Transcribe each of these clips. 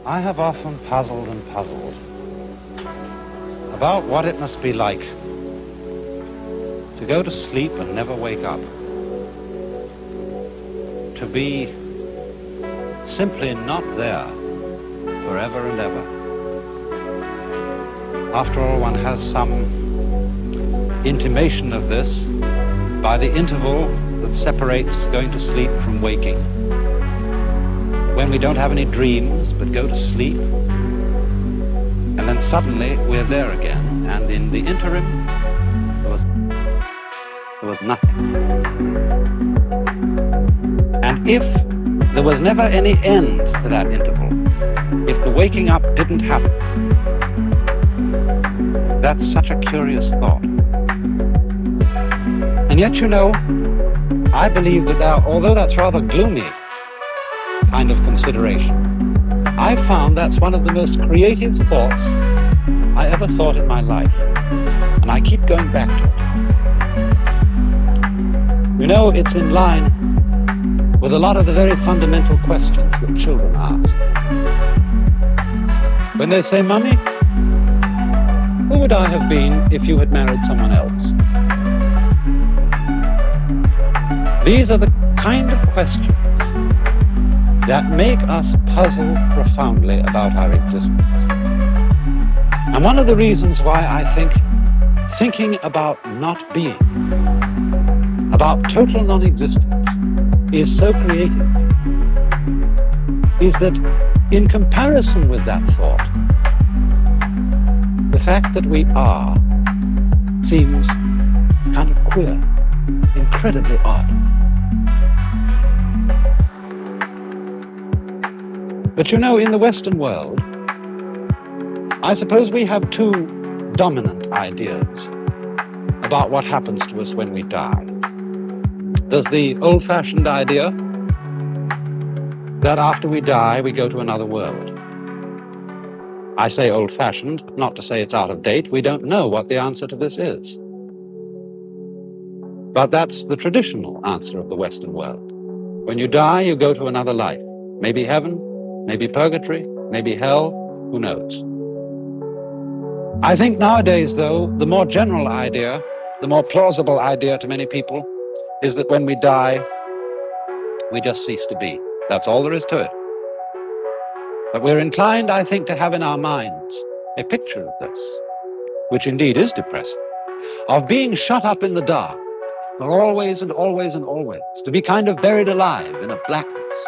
I have often puzzled and puzzled about what it must be like to go to sleep and never wake up, to be simply not there forever and ever. After all, one has some intimation of this by the interval that separates going to sleep from waking. When we don't have any dreams but go to sleep, and then suddenly we're there again, and in the interim there was nothing. And if there was never any end to that interval, if the waking up didn't happen, that's such a curious thought. And yet, you know, I believe that although that's rather gloomy kind of consideration, I found that's one of the most creative thoughts I ever thought in my life. And I keep going back to it. You know, it's in line with a lot of the very fundamental questions that children ask. When they say, "Mummy, who would I have been if you had married someone else?" These are the kind of questions that make us puzzle profoundly about our existence. And one of the reasons why I think thinking about not being, about total non-existence, is so creative, is that in comparison with that thought, the fact that we are seems kind of queer, incredibly odd. But you know, in the Western world, I suppose we have two dominant ideas about what happens to us when we die. There's the old-fashioned idea that after we die, we go to another world. I say old-fashioned, not to say it's out of date. We don't know what the answer to this is. But that's the traditional answer of the Western world. When you die, you go to another life. Maybe heaven, maybe purgatory, maybe hell, who knows? I think nowadays, though, the more general idea, the more plausible idea to many people, is that when we die, we just cease to be. That's all there is to it. But we're inclined, I think, to have in our minds a picture of this, which indeed is depressing, of being shut up in the dark for always and always and always, to be kind of buried alive in a blackness,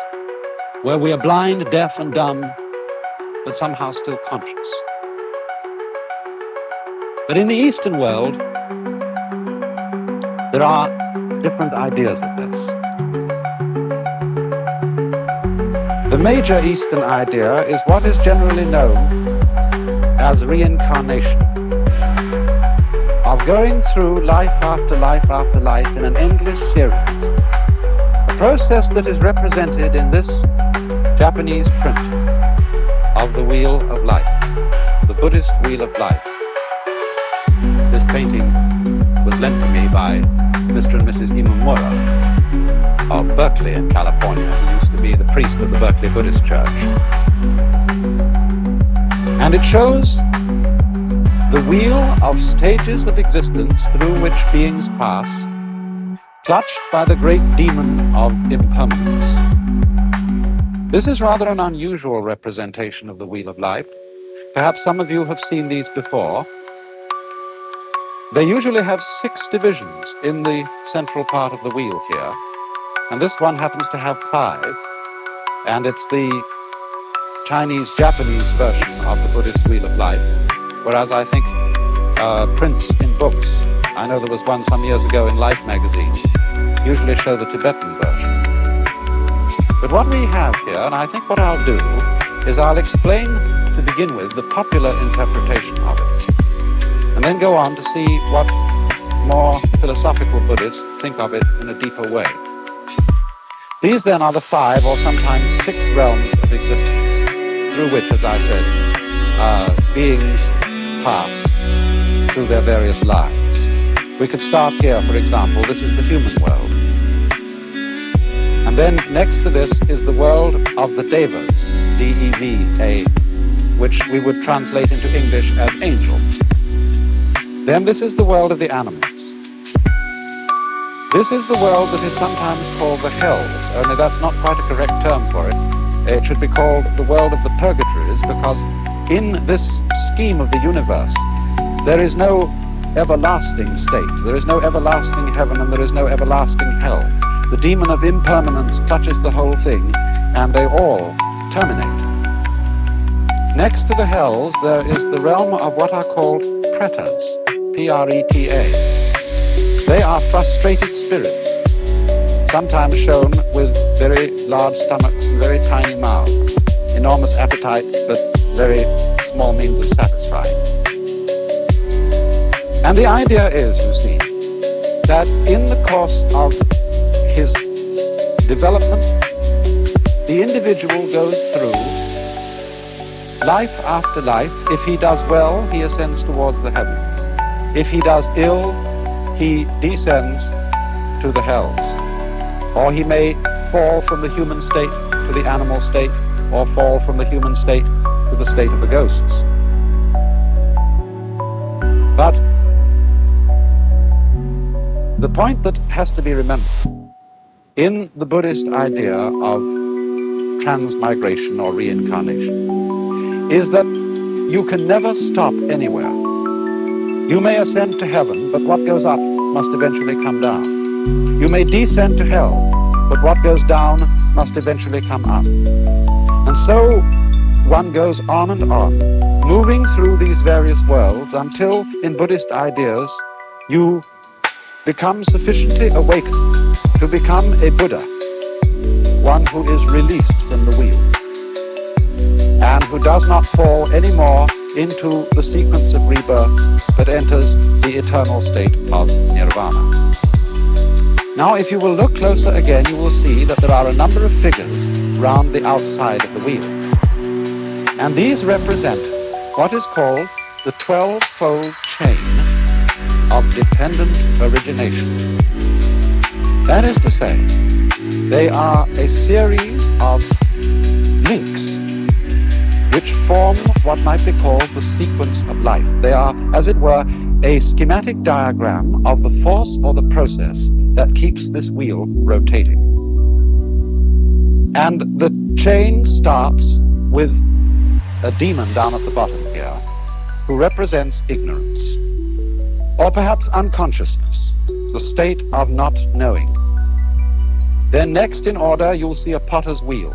where we are blind, deaf, and dumb, but somehow still conscious. But in the Eastern world, there are different ideas of this. The major Eastern idea is what is generally known as reincarnation, of going through life after life after life in an endless series, a process that is represented in this Japanese print of the Wheel of Life, the Buddhist Wheel of Life. This painting was lent to me by Mr. and Mrs. Imamura of Berkeley in California, who used to be the priest of the Berkeley Buddhist Church. And it shows the wheel of stages of existence through which beings pass, clutched by the great demon of impermanence. This is rather an unusual representation of the Wheel of Life. Perhaps some of you have seen these before. They usually have 6 divisions in the central part of the wheel here, and this one happens to have 5, and it's the Chinese-Japanese version of the Buddhist Wheel of Life, whereas I think prints in books, I know there was one some years ago in Life magazine, usually show the Tibetan version. But what we have here, and I think what I'll do, is I'll explain to begin with the popular interpretation of it, and then go on to see what more philosophical Buddhists think of it in a deeper way. These then are the 5 or sometimes 6 realms of existence through which, as I said, beings pass through their various lives. We could start here, for example. This is the human world. And And then next to this is the world of the devas, D-E-V-A, which we would translate into English as angel. Then this is the world of the animals. This is the world that is sometimes called the hells, only that's not quite a correct term for it. It should be called the world of the purgatories, because in this scheme of the universe, there is no everlasting state. There is no everlasting heaven and there is no everlasting hell. The demon of impermanence clutches the whole thing, and they all terminate. Next to the hells, there is the realm of what are called pretas, P-R-E-T-A. They are frustrated spirits, sometimes shown with very large stomachs and very tiny mouths, enormous appetite, but very small means of satisfying. And the idea is, you see, that in the course of his development, the individual goes through life after life. If he does well, he ascends towards the heavens. If he does ill, he descends to the hells. Or he may fall from the human state to the animal state, or fall from the human state to the state of the ghosts. But the point that has to be remembered in the Buddhist idea of transmigration or reincarnation is that you can never stop anywhere. You may ascend to heaven, but what goes up must eventually come down. You may descend to hell, but what goes down must eventually come up. And so one goes on and on, moving through these various worlds until, in Buddhist ideas, you become sufficiently awakened to become a Buddha, one who is released from the wheel, and who does not fall anymore into the sequence of rebirths, but enters the eternal state of nirvana. Now, if you will look closer again, you will see that there are a number of figures round the outside of the wheel. And these represent what is called the 12-fold chain of dependent origination. That is to say, they are a series of links which form what might be called the sequence of life. They are, as it were, a schematic diagram of the force or the process that keeps this wheel rotating. And the chain starts with a demon down at the bottom here, who represents ignorance, or perhaps unconsciousness, the state of not knowing. Then next in order, you'll see a potter's wheel,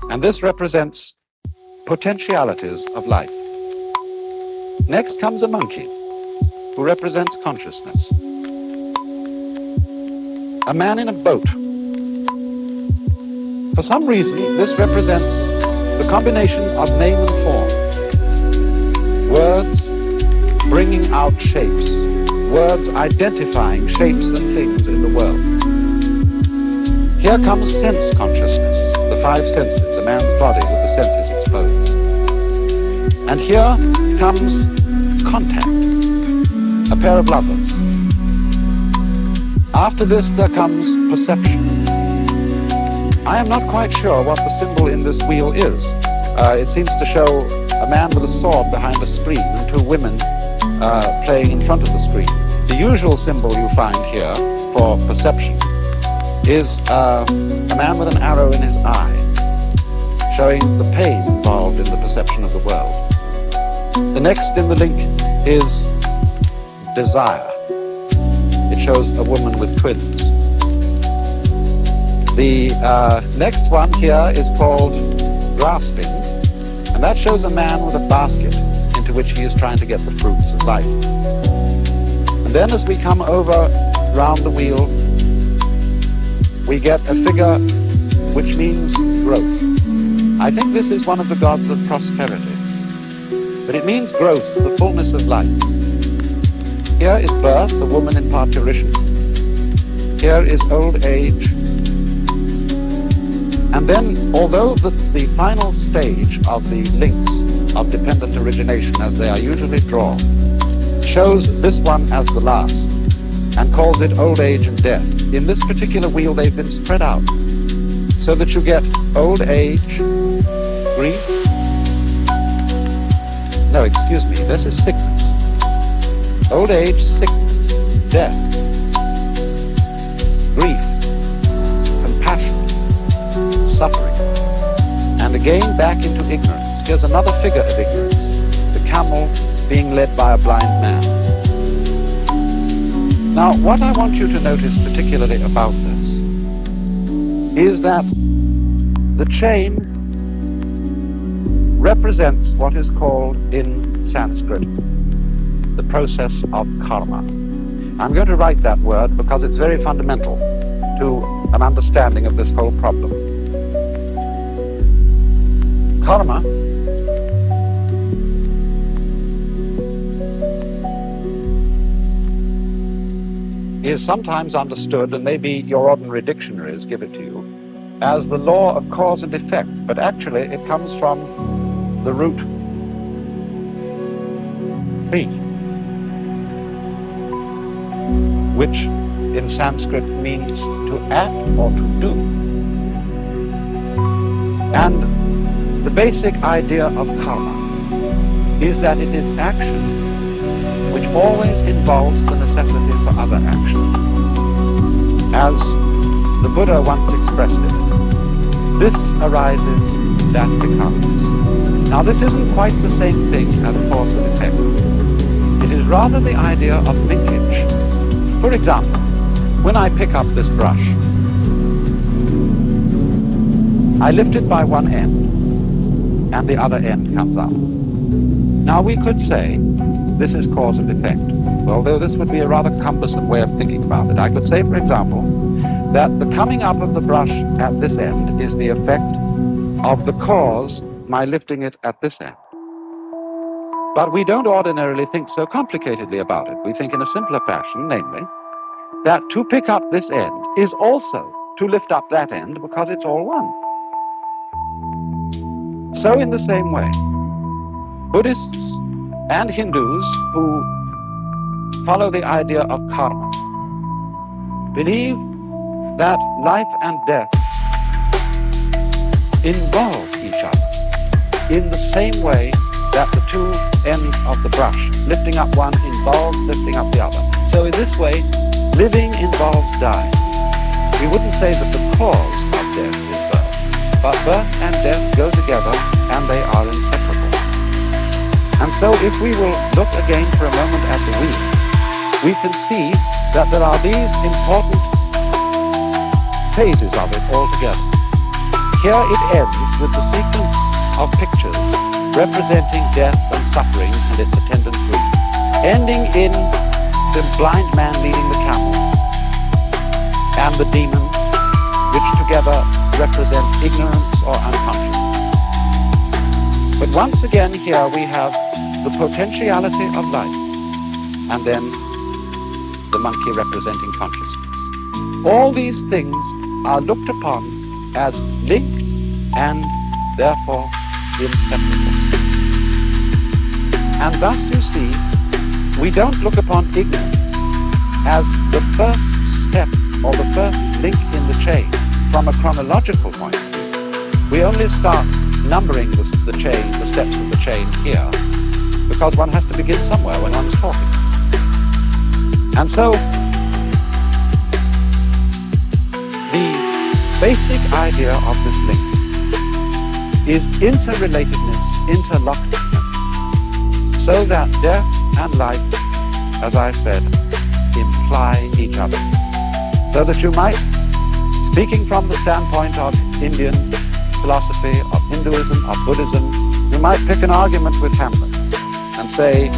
and this represents potentialities of life. Next comes a monkey, who represents consciousness. A man in a boat. For some reason, this represents the combination of name and form. Words bringing out shapes. Words identifying shapes and things in the world. Here comes sense consciousness, the five senses, a man's body with the senses exposed. And here comes contact, a pair of lovers. After this, there comes perception. I am not quite sure what the symbol in this wheel is. It seems to show a man with a sword behind a screen and two women playing in front of the screen. The usual symbol you find here for perception is a man with an arrow in his eye, showing the pain involved in the perception of the world. The next in the link is desire. It shows a woman with twins. The next one here is called grasping, and that shows a man with a basket into which he is trying to get the fruits of life. And then as we come over round the wheel, we get a figure which means growth. I think this is one of the gods of prosperity, but it means growth, the fullness of life. Here is birth, a woman in parturition. Here is old age. And then, although the final stage of the links of dependent origination, as they are usually drawn, shows this one as the last, and calls it old age and death, in this particular wheel they've been spread out so that you get old age, grief. No, excuse me, this is sickness. Old age, sickness, death, grief, compassion, suffering, and again back into ignorance. Here's another figure of ignorance, the camel being led by a blind man. Now, what I want you to notice particularly about this is that the chain represents what is called in Sanskrit the process of karma. I'm going to write that word because it's very fundamental to an understanding of this whole problem. Karma is sometimes understood, and maybe your ordinary dictionaries give it to you, as the law of cause and effect, but actually it comes from the root kri, which in Sanskrit means to act or to do. And the basic idea of karma is that it is action which always involves the necessity for other action. As the Buddha once expressed it, this arises, that becomes. Now this isn't quite the same thing as cause and effect. It is rather the idea of linkage. For example, when I pick up this brush, I lift it by one end, and the other end comes up. Now we could say, this is cause and effect. Although this would be a rather cumbersome way of thinking about it. I could say, for example, that the coming up of the brush at this end is the effect of the cause, my lifting it at this end. But we don't ordinarily think so complicatedly about it. We think in a simpler fashion, namely, that to pick up this end is also to lift up that end because it's all one. So in the same way, Buddhists and Hindus who follow the idea of karma believe that life and death involve each other in the same way that the two ends of the brush, lifting up one involves lifting up the other. So in this way, living involves dying. We wouldn't say that the cause of death is birth, but birth and death go together and they are inseparable. And so if we will look again for a moment at the wheel, we can see that there are these important phases of it all together. Here it ends with the sequence of pictures representing death and suffering and its attendant grief, ending in the blind man leading the camel and the demon, which together represent ignorance or unconsciousness. But once again here we have the potentiality of life, and then the monkey representing consciousness. All these things are looked upon as linked and therefore inseparable. And thus you see, we don't look upon ignorance as the first step or the first link in the chain from a chronological point of view. We only start numbering the chain, the steps of the chain here, because one has to begin somewhere when one's talking. And so, the basic idea of this link is interrelatedness, interlockedness, so that death and life, as I said, imply each other. So that you might, speaking from the standpoint of Indian philosophy, of Hinduism, of Buddhism, you might pick an argument with Hamlet and say,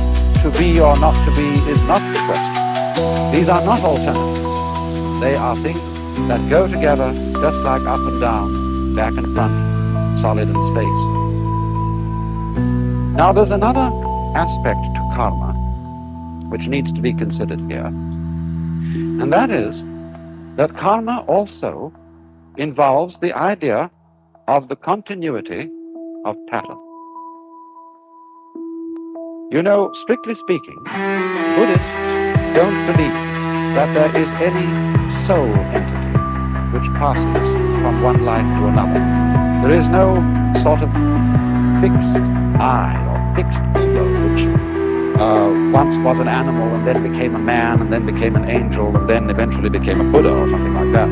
to be or not to be is not the question. These are not alternatives. They are things that go together just like up and down, back and front, solid and space. Now there's another aspect to karma which needs to be considered here, and that is that karma also involves the idea of the continuity of pattern. You know, strictly speaking, Buddhists don't believe that there is any soul entity which passes from one life to another. There is no sort of fixed I or fixed ego, which once was an animal and then became a man and then became an angel and then eventually became a Buddha or something like that.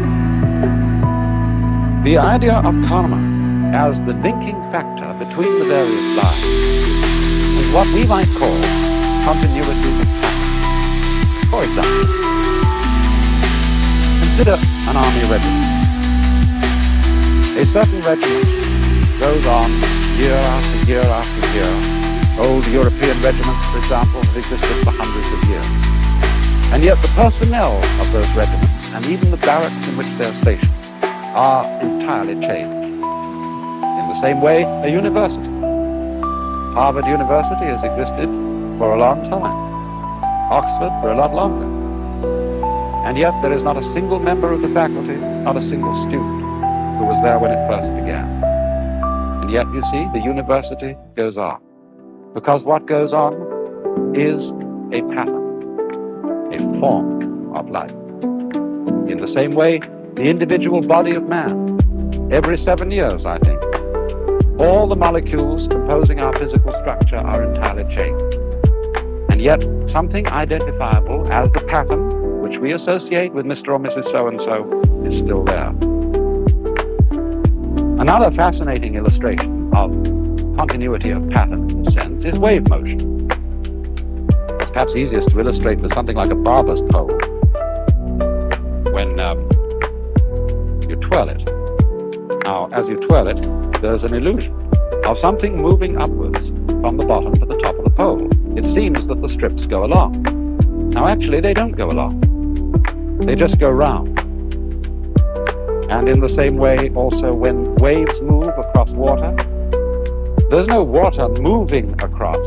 The idea of karma as the linking factor between the various lives is what we might call continuity of pattern. For example, consider an army regiment. A certain regiment goes on year after year after year. Old European regiments, for example, have existed for hundreds of years. And yet the personnel of those regiments, and even the barracks in which they're stationed, are entirely changed. In the same way, a university. Harvard University has existed for a long time. Oxford for a lot longer. And yet there is not a single member of the faculty, not a single student, who was there when it first began. And yet, you see, the university goes on. Because what goes on is a pattern, a form of life. In the same way, the individual body of man, every 7 years, I think, all the molecules composing our physical structure are entirely changed. And yet, something identifiable as the pattern, which we associate with Mr. or Mrs. So-and-so, is still there. Another fascinating illustration of continuity of pattern, in a sense, is wave motion. It's perhaps easiest to illustrate with something like a barber's pole. When you twirl it. Now, as you twirl it, there's an illusion of something moving upwards from the bottom to the top of the pole. It seems that the strips go along. Now, actually, they don't go along. They just go round. And in the same way, also, when waves move across water, there's no water moving across.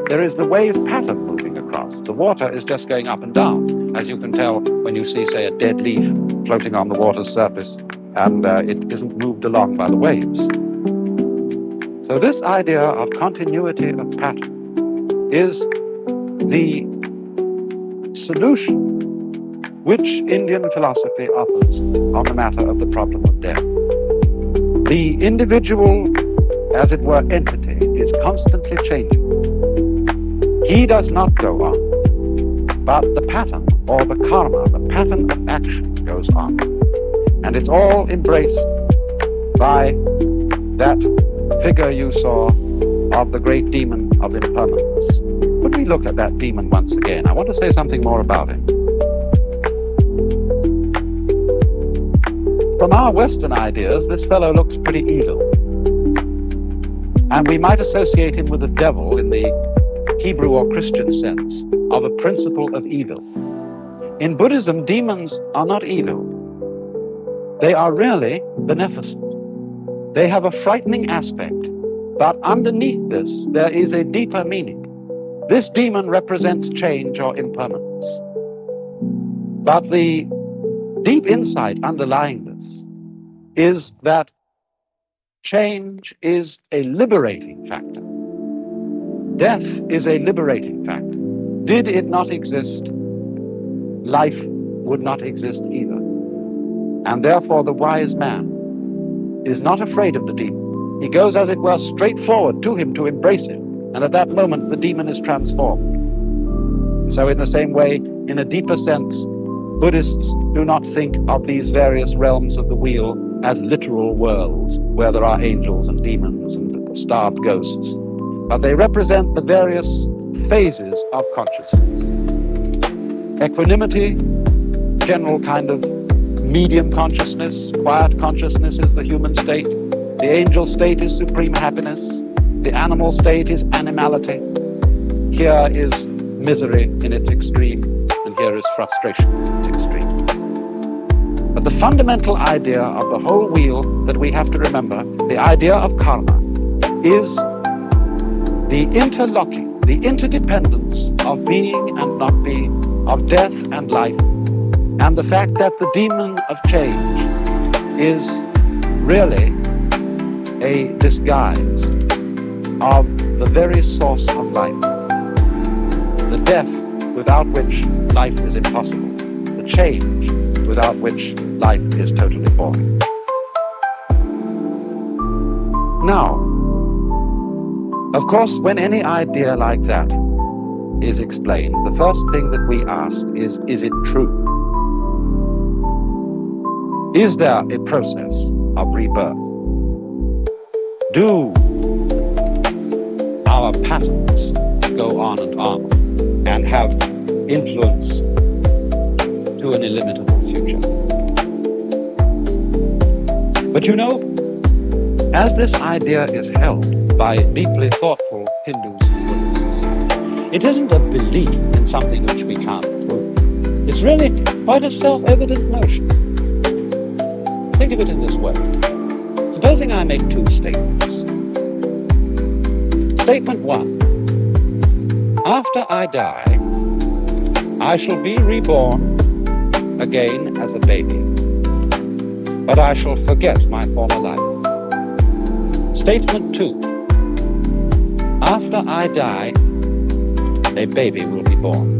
There is the wave pattern moving across. The water is just going up and down, as you can tell when you see, say, a dead leaf floating on the water's surface, and it isn't moved along by the waves. So this idea of continuity of pattern is the solution which Indian philosophy offers on the matter of the problem of death. The individual, as it were, entity is constantly changing. He does not go on, but the pattern or the karma, the pattern of action goes on. And it's all embraced by that figure you saw of the great demon of impermanence. When we look at that demon once again, I want to say something more about him. From our Western ideas, this fellow looks pretty evil. And we might associate him with the devil in the Hebrew or Christian sense of a principle of evil. In Buddhism, demons are not evil. They are really beneficent. They have a frightening aspect, but underneath this, there is a deeper meaning. This demon represents change or impermanence. But the deep insight underlying this is that change is a liberating factor. Death is a liberating factor. Did it not exist, life would not exist either. And therefore the wise man is not afraid of the demon. He goes, as it were, straight forward to him to embrace him. And at that moment, the demon is transformed. So in the same way, in a deeper sense, Buddhists do not think of these various realms of the wheel as literal worlds where there are angels and demons and starved ghosts, but they represent the various phases of consciousness. Equanimity, general kind of medium consciousness, quiet consciousness is the human state. The angel state is supreme happiness. The animal state is animality. Here is misery in its extreme, and here is frustration in its extreme. But the fundamental idea of the whole wheel that we have to remember, the idea of karma, is the interlocking, the interdependence of being and not being, of death and life, and the fact that the demon of change is really a disguise of the very source of life, the death without which life is impossible, the change without which life is totally boring. Now, of course, when any idea like that is explained, the first thing that we ask is it true? Is there a process of rebirth? Do our patterns go on and have influence to an illimitable future? But you know, as this idea is held by deeply thoughtful Hindus and Buddhists, it isn't a belief in something which we can't prove. It's really quite a self-evident notion. Think of it in this way. Supposing I make two statements. Statement one: after I die, I shall be reborn again as a baby, but I shall forget my former life. Statement two: after I die, a baby will be born.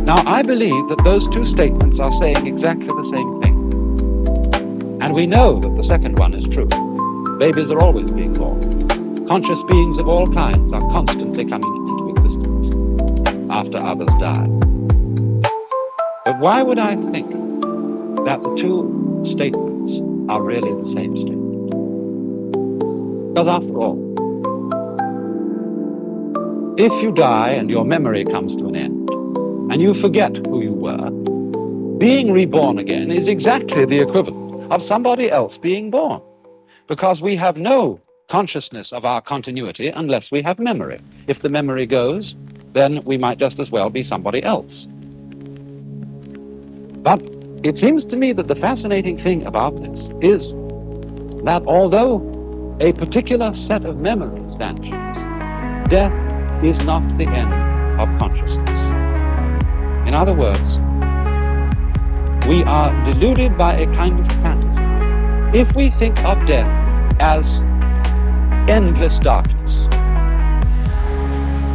Now, I believe that those two statements are saying exactly the same thing. And we know that the second one is true. Babies are always being born. Conscious beings of all kinds are constantly coming into existence after others die. But why would I think that the two statements are really the same statement? Because after all, if you die and your memory comes to an end, and you forget who you were, being reborn again is exactly the equivalent of somebody else being born, because we have no consciousness of our continuity unless we have memory. If the memory goes, then we might just as well be somebody else. But it seems to me that the fascinating thing about this is that although a particular set of memories vanishes, death is not the end of consciousness. In other words, we are deluded by a kind of fantasy if we think of death as endless darkness.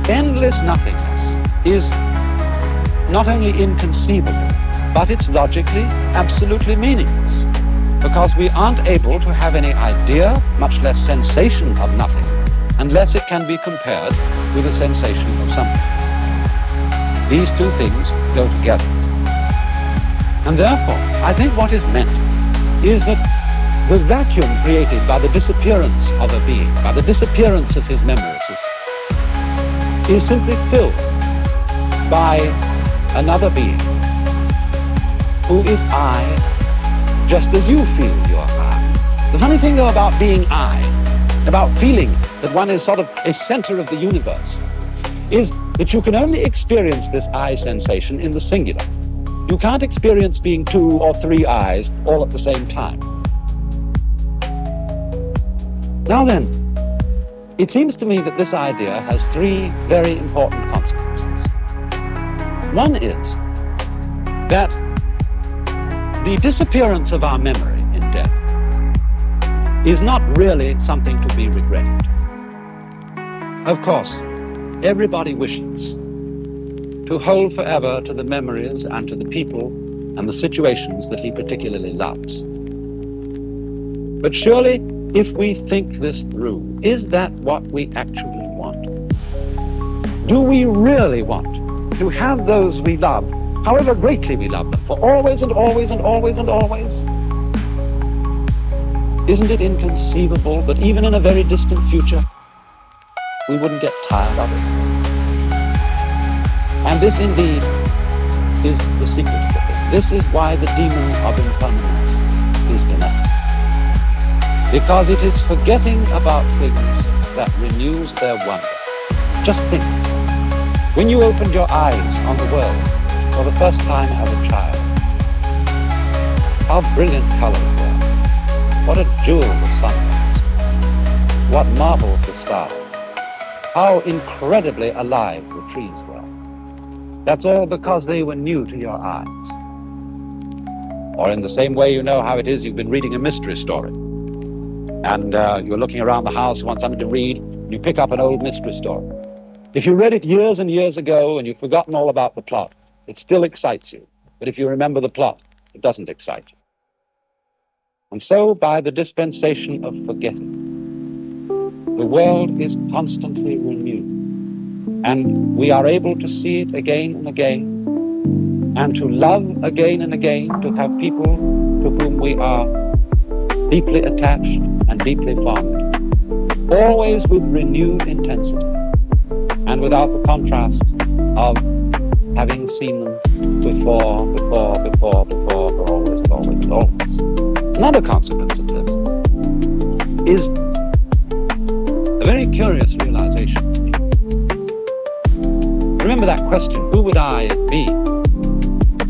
Endless nothingness is not only inconceivable, but it's logically absolutely meaningless, because we aren't able to have any idea, much less sensation of nothing, unless it can be compared with a sensation of something. These two things go together. And therefore, I think what is meant is that the vacuum created by the disappearance of a being, by the disappearance of his memory system, is simply filled by another being who is I, just as you feel you're I. The funny thing, though, about being I, about feeling that one is sort of a center of the universe, is that you can only experience this I sensation in the singular. You can't experience being two or three I's all at the same time. Now then, it seems to me that this idea has three very important consequences. One is that the disappearance of our memory in death is not really something to be regretted. Of course, everybody wishes to hold forever to the memories and to the people and the situations that he particularly loves. But surely, if we think this through, is that what we actually want? Do we really want to have those we love, however greatly we love them, for always and always and always and always? Isn't it inconceivable that even in a very distant future, we wouldn't get tired of it? And this indeed is the secret of the thing. This is why the demon of impermanence is in us. Because it is forgetting about things that renews their wonder. Just think, when you opened your eyes on the world for the first time as a child, how brilliant colors were. What a jewel the sun was. What marvels the stars. How incredibly alive the trees were. That's all because they were new to your eyes. Or in the same way, you know how it is, you've been reading a mystery story. And you're looking around the house, you want something to read, and you pick up an old mystery story. If you read it years and years ago and you've forgotten all about the plot, It still excites you. But if you remember the plot, it doesn't excite you. And so, by the dispensation of forgetting, the world is constantly renewed. And we are able to see it again and again, and to love again and again, to have people to whom we are deeply attached and deeply fond, always with renewed intensity, and without the contrast of having seen them before, always. Another consequence of this is a very curious realization. Remember that question, who would I be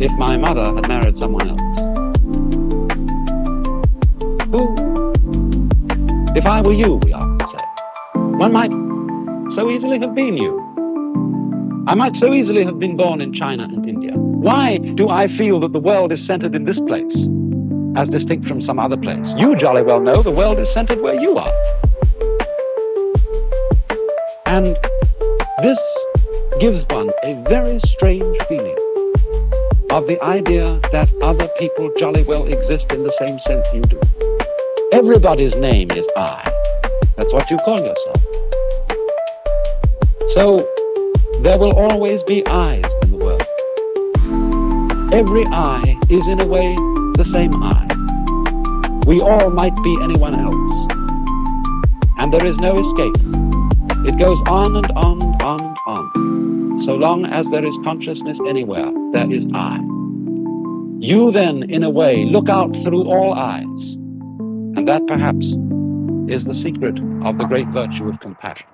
if my mother had married someone else? Who? If I were you, we often say. One might so easily have been you. I might so easily have been born in China and India. Why do I feel that the world is centered in this place, as distinct from some other place? You jolly well know the world is centered where you are. And this gives one a very strange feeling of the idea that other people jolly well exist in the same sense you do. Everybody's name is I. That's what you call yourself. So there will always be I's in the world. Every I is in a way the same I. We all might be anyone else. And there is no escape. It goes on and on and on and on. So long as there is consciousness anywhere, there is I. You then, in a way, look out through all eyes. And that perhaps is the secret of the great virtue of compassion.